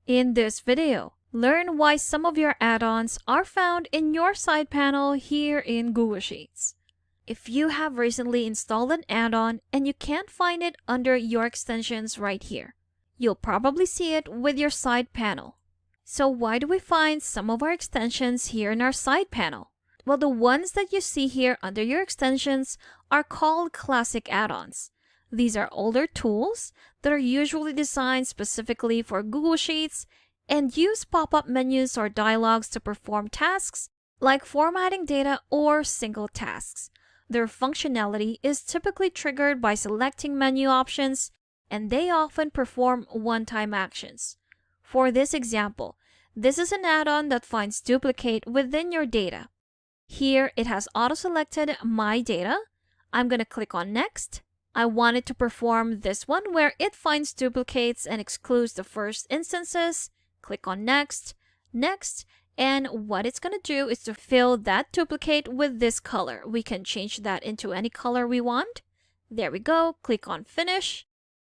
In this video, learn why some of your add-ons are found in your side panel here in Google Sheets. If you have recently installed an add-on and you can't find it under your extensions right here, you'll probably see it with your side panel. So why do we find some of our extensions here in our side panel? Well, the ones that you see here under your extensions are called classic add-ons. These are older tools that are usually designed specifically for Google Sheets and use pop-up menus or dialogues to perform tasks like formatting data or single tasks. Their functionality is typically triggered by selecting menu options, and they often perform one-time actions. For this example, this is an add-on that finds duplicate within your data. Here, it has auto-selected My Data. I'm going to click on Next. I want it to perform this one where it finds duplicates and excludes the first instances. Click on Next, Next, and what it's going to do is to fill that duplicate with this color. We can change that into any color we want. There we go. Click on Finish,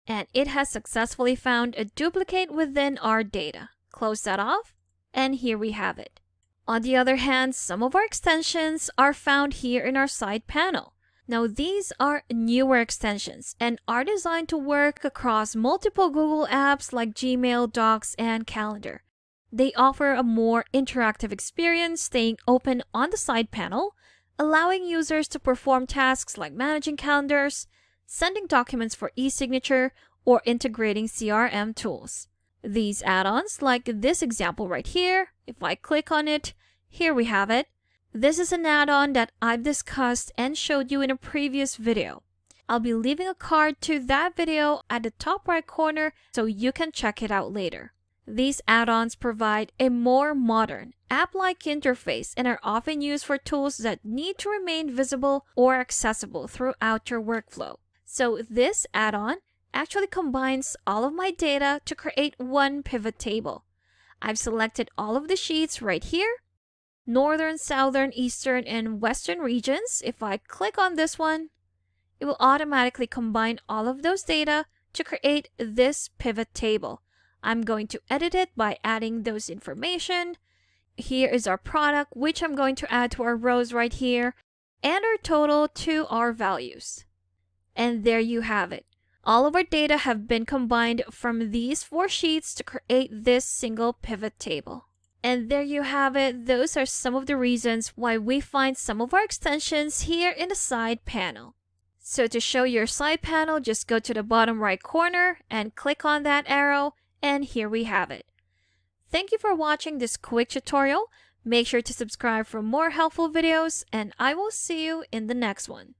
and it has successfully found a duplicate within our data. Close that off, and here we have it. On the other hand, some of our extensions are found here in our side panel. Now, these are newer extensions and are designed to work across multiple Google apps like Gmail, Docs, and Calendar. They offer a more interactive experience, staying open on the side panel, allowing users to perform tasks like managing calendars, sending documents for e-signature, or integrating CRM tools. These add-ons, like this example right here, if I click on it, here we have it. This is an add-on that I've discussed and showed you in a previous video. I'll be leaving a card to that video at the top right corner so you can check it out later. These add-ons provide a more modern, app-like interface and are often used for tools that need to remain visible or accessible throughout your workflow. So this add-on actually combines all of my data to create one pivot table. I've selected all of the sheets right here. Northern, Southern, Eastern, and Western regions. If I click on this one, it will automatically combine all of those data to create this pivot table. I'm going to edit it by adding those information. Here is our product, which I'm going to add to our rows right here, and our total to our values. And there you have it. All of our data have been combined from these 4 sheets to create this single pivot table. And there you have it. Those are some of the reasons why we find some of our extensions here in the side panel. So to show your side panel, just go to the bottom right corner and click on that arrow, and here we have it. Thank you for watching this quick tutorial. Make sure to subscribe for more helpful videos, and I will see you in the next one.